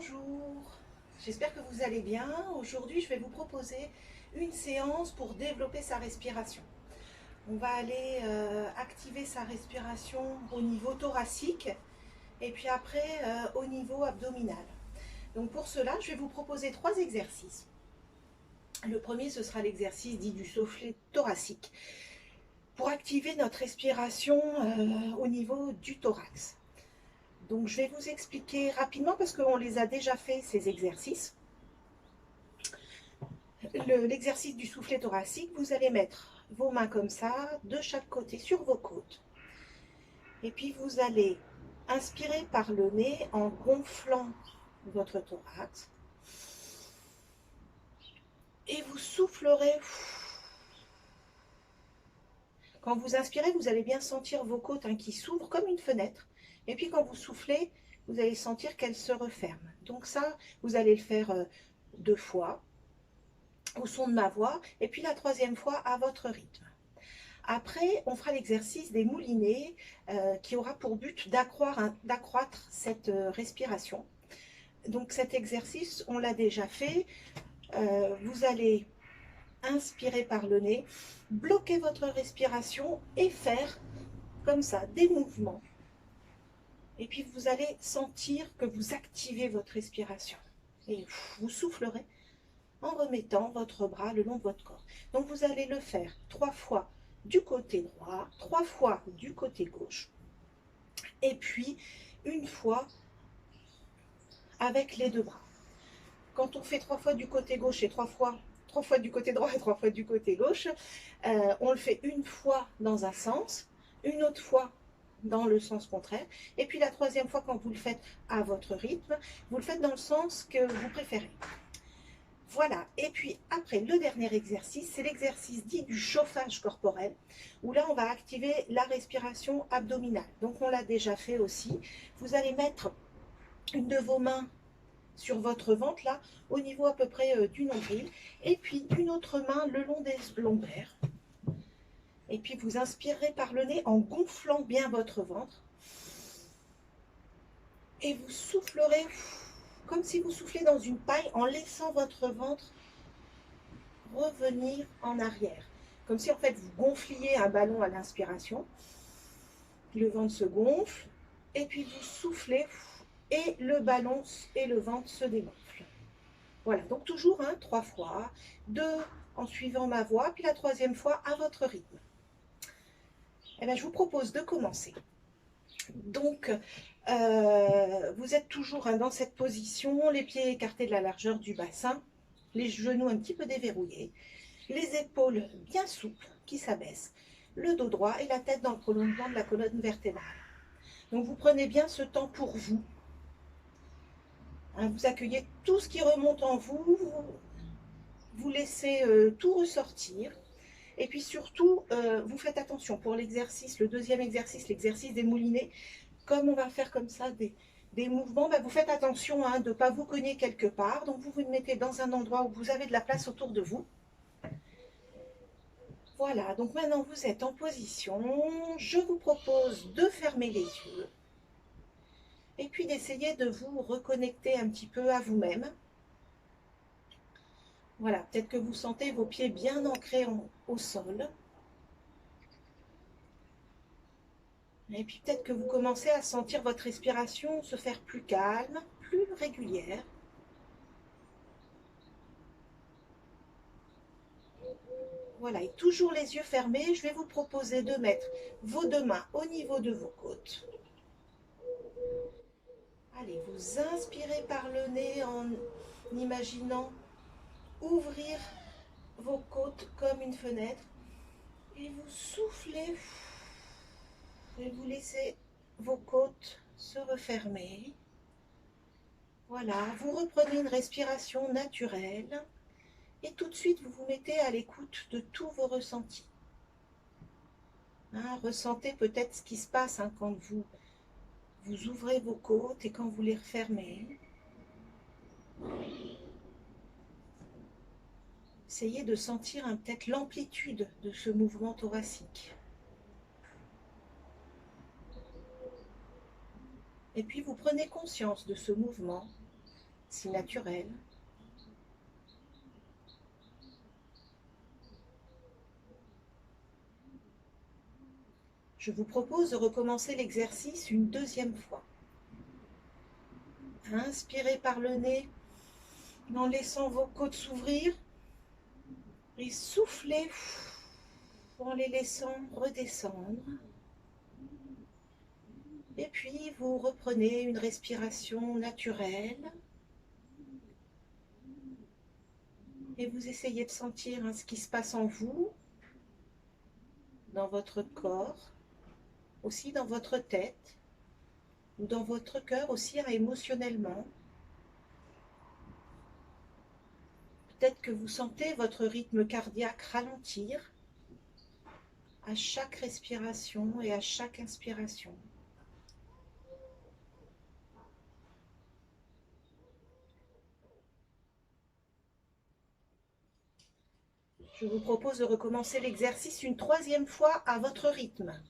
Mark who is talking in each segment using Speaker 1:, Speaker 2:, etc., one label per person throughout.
Speaker 1: Bonjour, j'espère que vous allez bien. Aujourd'hui, je vais vous proposer une séance pour développer sa respiration. On va aller activer sa respiration au niveau thoracique et puis après au niveau abdominal. Donc pour cela, je vais vous proposer 3 exercices. Le premier, ce sera l'exercice dit du soufflet thoracique pour activer notre respiration au niveau du thorax. Donc je vais vous expliquer rapidement parce qu'on les a déjà fait ces exercices. L'exercice du soufflet thoracique, vous allez mettre vos mains comme ça, de chaque côté sur vos côtes. Et puis vous allez inspirer par le nez en gonflant votre thorax. Et vous soufflerez. Quand vous inspirez, vous allez bien sentir vos côtes qui s'ouvrent comme une fenêtre. Et puis quand vous soufflez, vous allez sentir qu'elles se referment. Donc ça, vous allez le faire 2 fois au son de ma voix. Et puis la 3e fois à votre rythme. Après, on fera l'exercice des moulinets qui aura pour but d'accroître cette respiration. Donc cet exercice, on l'a déjà fait. Vous allez inspirer par le nez, bloquer votre respiration et faire comme ça des mouvements. Et puis vous allez sentir que vous activez votre respiration. Et vous soufflerez en remettant votre bras le long de votre corps. Donc vous allez le faire 3 fois du côté droit, 3 fois du côté gauche, et puis une fois avec les 2 bras. Quand on fait 3 fois du côté gauche et 3 fois du côté droit et 3 fois du côté gauche, on le fait une fois dans un sens, une autre fois dans le sens contraire, et puis la 3e fois quand vous le faites à votre rythme, vous le faites dans le sens que vous préférez. Voilà, et puis après, le dernier exercice, c'est l'exercice dit du chauffage corporel, où là, on va activer la respiration abdominale. Donc, on l'a déjà fait aussi. Vous allez mettre une de vos mains sur votre ventre, là, au niveau à peu près du nombril, et puis une autre main le long des lombaires. Et puis, vous inspirez par le nez en gonflant bien votre ventre. Et vous soufflerez comme si vous soufflez dans une paille en laissant votre ventre revenir en arrière. Comme si en fait vous gonfliez un ballon à l'inspiration. Le ventre se gonfle et puis vous soufflez et le ballon et le ventre se dégonflent. Voilà, donc toujours 3 fois, 2 en suivant ma voix, puis la 3e fois à votre rythme. Et bien, je vous propose de commencer. Donc, vous êtes toujours dans cette position, les pieds écartés de la largeur du bassin, les genoux un petit peu déverrouillés, les épaules bien souples qui s'abaissent, le dos droit et la tête dans le prolongement de la colonne vertébrale. Donc vous prenez bien ce temps pour vous. Vous accueillez tout ce qui remonte en vous, vous laissez tout ressortir. Et puis surtout, vous faites attention pour l'exercice, le 2e exercice, l'exercice des moulinets. Comme on va faire comme ça des mouvements, vous faites attention de ne pas vous cogner quelque part. Donc vous vous mettez dans un endroit où vous avez de la place autour de vous. Voilà, donc maintenant vous êtes en position. Je vous propose de fermer les yeux et puis d'essayer de vous reconnecter un petit peu à vous-même. Voilà, peut-être que vous sentez vos pieds bien ancrés au sol. Et puis peut-être que vous commencez à sentir votre respiration se faire plus calme, plus régulière. Voilà, et toujours les yeux fermés, je vais vous proposer de mettre vos 2 mains au niveau de vos côtes. Allez, vous inspirez par le nez en imaginant ouvrir vos côtes comme une fenêtre. Et vous soufflez et vous laissez vos côtes se refermer. Voilà, vous reprenez une respiration naturelle et tout de suite vous vous mettez à l'écoute de tous vos ressentis. Ressentez peut-être ce qui se passe quand vous ouvrez vos côtes et quand vous les refermez. Essayez de sentir peut-être l'amplitude de ce mouvement thoracique. Et puis vous prenez conscience de ce mouvement si naturel. Je vous propose de recommencer l'exercice une deuxième fois. Inspirez par le nez en laissant vos côtes s'ouvrir et soufflez en les laissant redescendre. Et puis vous reprenez une respiration naturelle et vous essayez de sentir ce qui se passe en vous, dans votre corps, aussi dans votre tête ou dans votre cœur aussi émotionnellement. Peut-être que vous sentez votre rythme cardiaque ralentir à chaque respiration et à chaque inspiration. Je vous propose de recommencer l'exercice une troisième fois à votre rythme.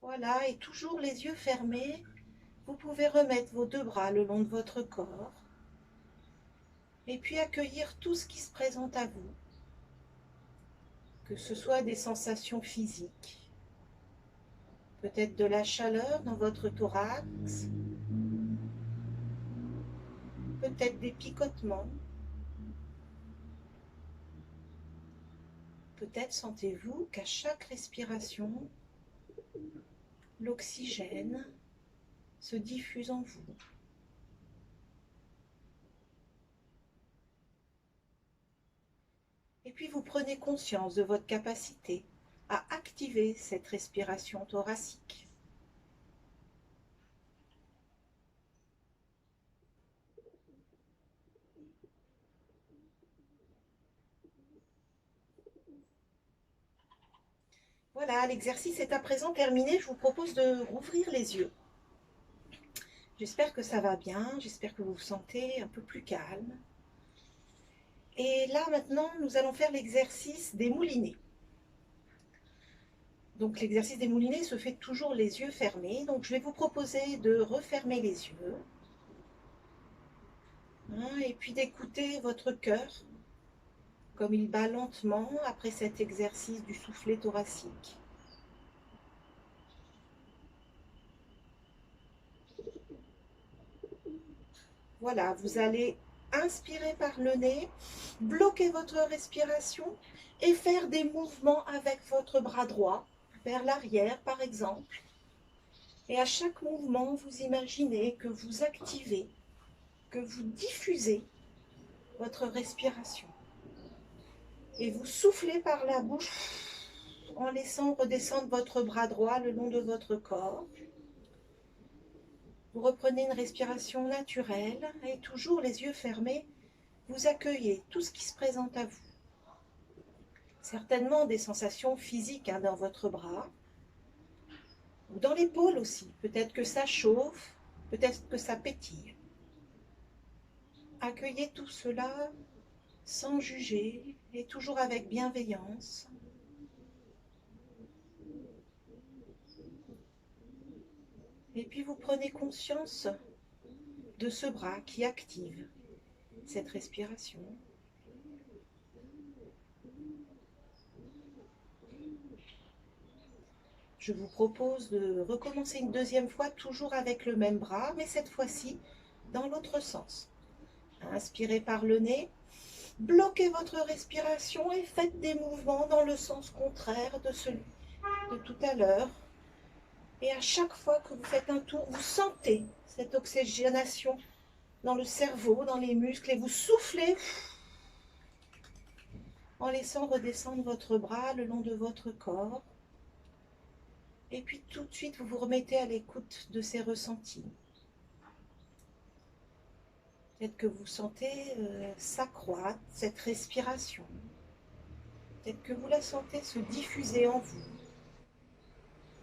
Speaker 1: Voilà, et toujours les yeux fermés, vous pouvez remettre vos deux bras le long de votre corps et puis accueillir tout ce qui se présente à vous, que ce soit des sensations physiques, peut-être de la chaleur dans votre thorax, peut-être des picotements, peut-être sentez-vous qu'à chaque respiration, l'oxygène se diffuse en vous. Et puis vous prenez conscience de votre capacité à activer cette respiration thoracique. Voilà, l'exercice est à présent terminé. Je vous propose de rouvrir les yeux. J'espère que ça va bien, j'espère que vous vous sentez un peu plus calme. Et là, maintenant, nous allons faire l'exercice des moulinets. Donc, l'exercice des moulinets se fait toujours les yeux fermés. Donc, je vais vous proposer de refermer les yeux. Et puis d'écouter votre cœur, comme il bat lentement après cet exercice du soufflet thoracique. Voilà, vous allez inspirer par le nez, bloquer votre respiration et faire des mouvements avec votre bras droit, vers l'arrière par exemple. Et à chaque mouvement, vous imaginez que vous activez, que vous diffusez votre respiration. Et vous soufflez par la bouche en laissant redescendre votre bras droit le long de votre corps. Vous reprenez une respiration naturelle et toujours les yeux fermés, vous accueillez tout ce qui se présente à vous. Certainement des sensations physiques dans votre bras, ou dans l'épaule aussi. Peut-être que ça chauffe, peut-être que ça pétille. Accueillez tout cela sans juger et toujours avec bienveillance. Et puis vous prenez conscience de ce bras qui active cette respiration. Je vous propose de recommencer une deuxième fois, toujours avec le même bras, mais cette fois-ci dans l'autre sens. Inspirez par le nez, bloquez votre respiration et faites des mouvements dans le sens contraire de celui de tout à l'heure. Et à chaque fois que vous faites un tour, vous sentez cette oxygénation dans le cerveau, dans les muscles, et vous soufflez en laissant redescendre votre bras le long de votre corps. Et puis tout de suite, vous vous remettez à l'écoute de ces ressentis. Peut-être que vous sentez s'accroître, cette respiration. Peut-être que vous la sentez se diffuser en vous,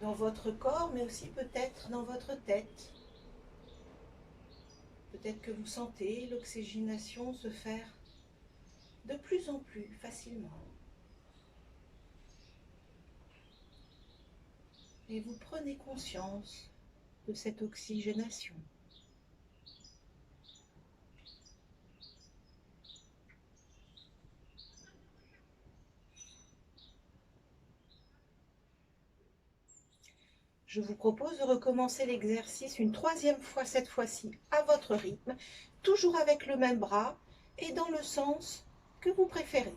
Speaker 1: dans votre corps, mais aussi peut-être dans votre tête. Peut-être que vous sentez l'oxygénation se faire de plus en plus facilement. Et vous prenez conscience de cette oxygénation. Je vous propose de recommencer l'exercice une troisième fois, cette fois-ci à votre rythme, toujours avec le même bras et dans le sens que vous préférez.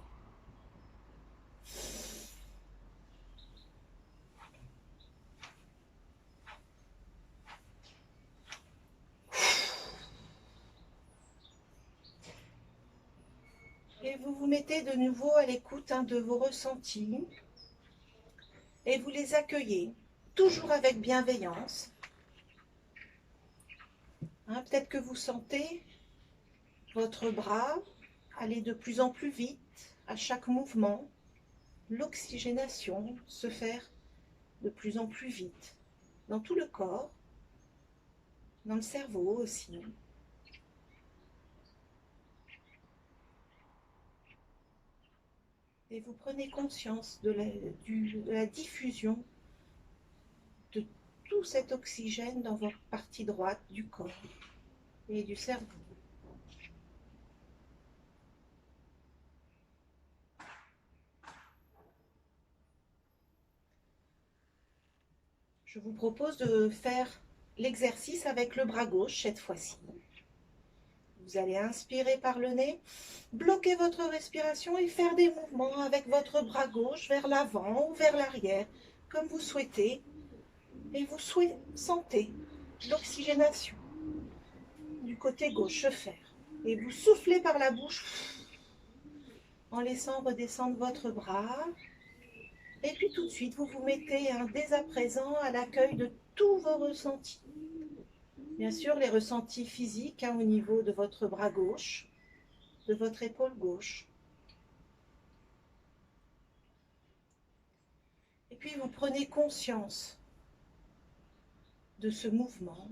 Speaker 1: Et vous vous mettez de nouveau à l'écoute de vos ressentis et vous les accueillez, toujours avec bienveillance. Peut-être que vous sentez votre bras aller de plus en plus vite à chaque mouvement, l'oxygénation se faire de plus en plus vite dans tout le corps, dans le cerveau aussi. Et vous prenez conscience de la diffusion de tout cet oxygène dans votre partie droite du corps et du cerveau. Je vous propose de faire l'exercice avec le bras gauche cette fois-ci. Vous allez inspirer par le nez, bloquer votre respiration et faire des mouvements avec votre bras gauche vers l'avant ou vers l'arrière, comme vous souhaitez. Et vous sentez l'oxygénation du côté gauche se faire. Et vous soufflez par la bouche en laissant redescendre votre bras. Et puis tout de suite, vous vous mettez dès à présent à l'accueil de tous vos ressentis. Bien sûr, les ressentis physiques au niveau de votre bras gauche, de votre épaule gauche. Et puis vous prenez conscience de ce mouvement.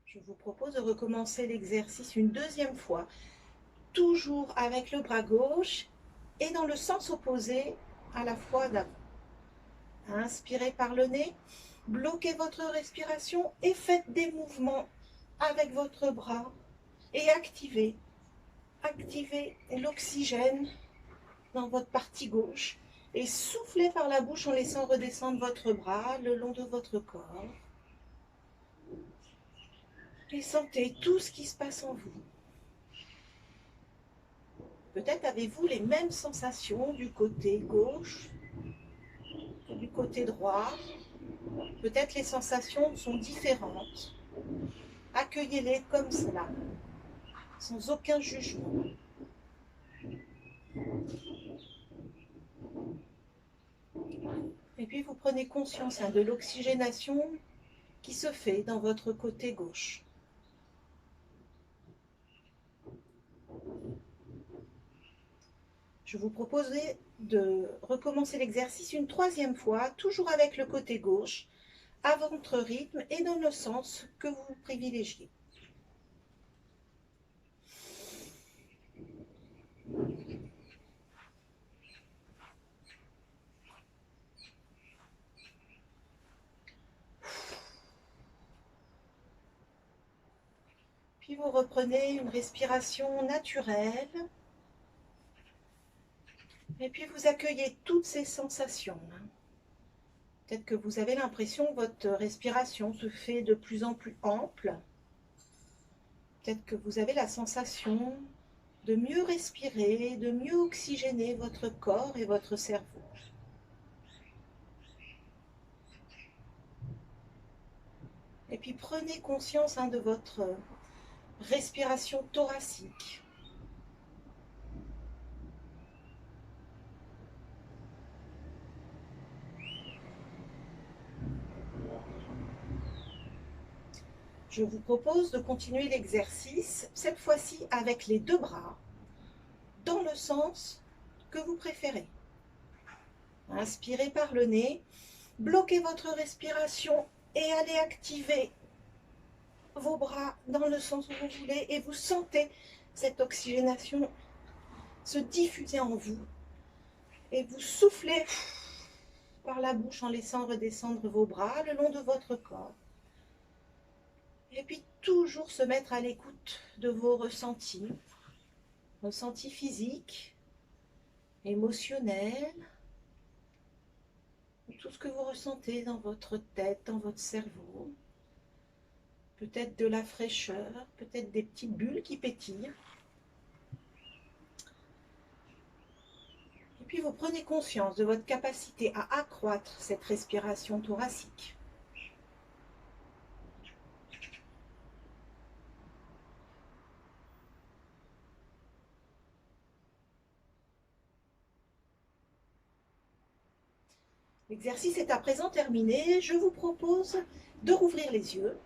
Speaker 1: Je vous propose de recommencer l'exercice une deuxième fois, toujours avec le bras gauche et dans le sens opposé à la fois d'avant. Inspirez par le nez, bloquez votre respiration et faites des mouvements avec votre bras et activez l'oxygène dans votre partie gauche et soufflez par la bouche en laissant redescendre votre bras le long de votre corps. Et sentez tout ce qui se passe en vous. Peut-être avez-vous les mêmes sensations du côté gauche, du côté droit. Peut-être les sensations sont différentes. Accueillez-les comme cela, sans aucun jugement. Et puis vous prenez conscience de l'oxygénation qui se fait dans votre côté gauche. Je vous proposerai de recommencer l'exercice une troisième fois, toujours avec le côté gauche, à votre rythme et dans le sens que vous privilégiez. Puis vous reprenez une respiration naturelle. Et puis vous accueillez toutes ces sensations. Peut-être que vous avez l'impression que votre respiration se fait de plus en plus ample. Peut-être que vous avez la sensation de mieux respirer, de mieux oxygéner votre corps et votre cerveau. Et puis prenez conscience de votre respiration thoracique. Je vous propose de continuer l'exercice, cette fois-ci avec les deux bras, dans le sens que vous préférez. Inspirez par le nez, bloquez votre respiration et allez activer vos bras dans le sens où vous voulez et vous sentez cette oxygénation se diffuser en vous. Et vous soufflez par la bouche en laissant redescendre vos bras le long de votre corps. Et puis toujours se mettre à l'écoute de vos ressentis physiques, émotionnels, tout ce que vous ressentez dans votre tête, dans votre cerveau. Peut-être de la fraîcheur, peut-être des petites bulles qui pétillent. Et puis vous prenez conscience de votre capacité à accroître cette respiration thoracique. L'exercice est à présent terminé. Je vous propose de rouvrir les yeux.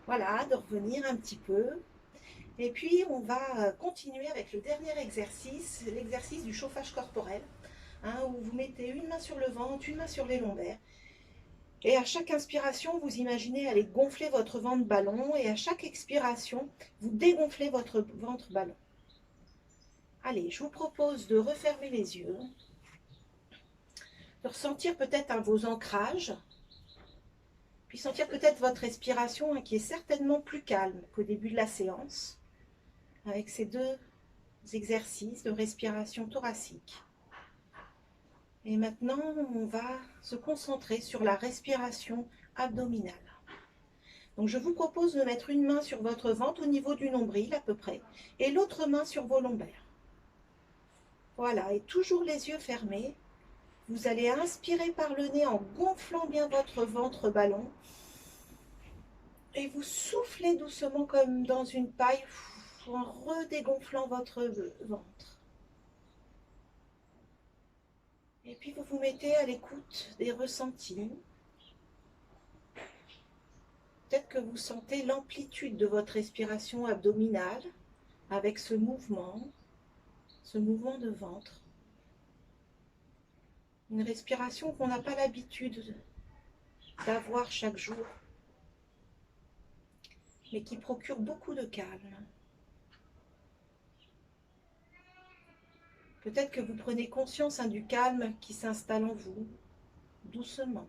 Speaker 1: Voilà, de revenir un petit peu. Et puis, on va continuer avec le dernier exercice, l'exercice du chauffage corporel, où vous mettez une main sur le ventre, une main sur les lombaires. Et à chaque inspiration, vous imaginez aller gonfler votre ventre ballon. Et à chaque expiration, vous dégonflez votre ventre ballon. Allez, je vous propose de refermer les yeux, de ressentir peut-être vos ancrages, puis sentir peut-être votre respiration qui est certainement plus calme qu'au début de la séance, avec ces deux exercices de respiration thoracique. Et maintenant, on va se concentrer sur la respiration abdominale. Donc je vous propose de mettre une main sur votre ventre au niveau du nombril à peu près, et l'autre main sur vos lombaires. Voilà, et toujours les yeux fermés. Vous allez inspirer par le nez en gonflant bien votre ventre ballon. Et vous soufflez doucement comme dans une paille en redégonflant votre ventre. Et puis vous vous mettez à l'écoute des ressentis. Peut-être que vous sentez l'amplitude de votre respiration abdominale avec ce mouvement de ventre. Une respiration qu'on n'a pas l'habitude d'avoir chaque jour, mais qui procure beaucoup de calme. Peut-être que vous prenez conscience du calme qui s'installe en vous, doucement.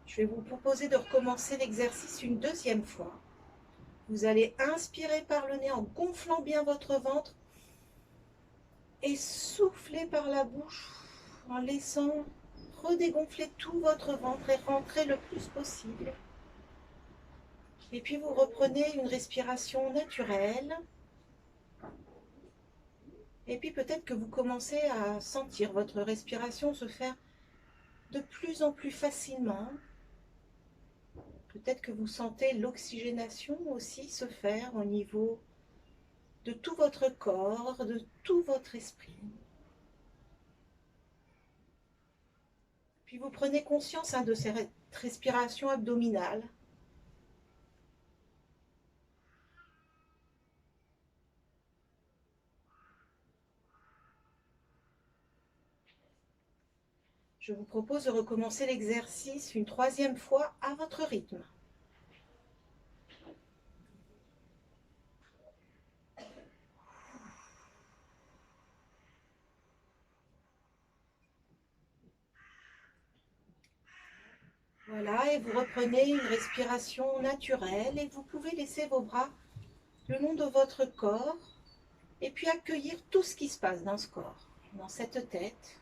Speaker 1: Je vais vous proposer de recommencer l'exercice une deuxième fois. Vous allez inspirer par le nez en gonflant bien votre ventre et souffler par la bouche en laissant redégonfler tout votre ventre et rentrer le plus possible. Et puis vous reprenez une respiration naturelle. Et puis peut-être que vous commencez à sentir votre respiration se faire de plus en plus facilement. Peut-être que vous sentez l'oxygénation aussi se faire au niveau de tout votre corps, de tout votre esprit. Puis vous prenez conscience de cette respiration abdominale. Je vous propose de recommencer l'exercice une troisième fois à votre rythme. Voilà, et vous reprenez une respiration naturelle et vous pouvez laisser vos bras le long de votre corps et puis accueillir tout ce qui se passe dans ce corps, dans cette tête.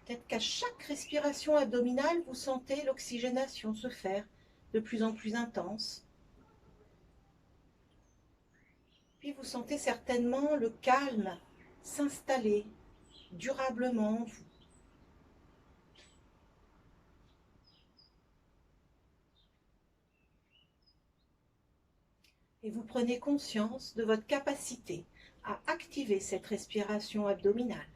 Speaker 1: Peut-être qu'à chaque respiration abdominale, vous sentez l'oxygénation se faire de plus en plus intense. Puis vous sentez certainement le calme s'installer durablement en vous. Et vous prenez conscience de votre capacité à activer cette respiration abdominale.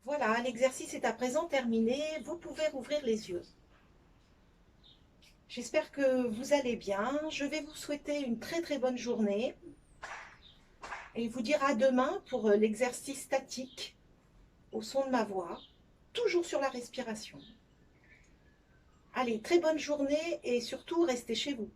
Speaker 1: Voilà, l'exercice est à présent terminé. Vous pouvez rouvrir les yeux. J'espère que vous allez bien. Je vais vous souhaiter une très très bonne journée et vous dire à demain pour l'exercice statique au son de ma voix, toujours sur la respiration. Allez, très bonne journée et surtout restez chez vous.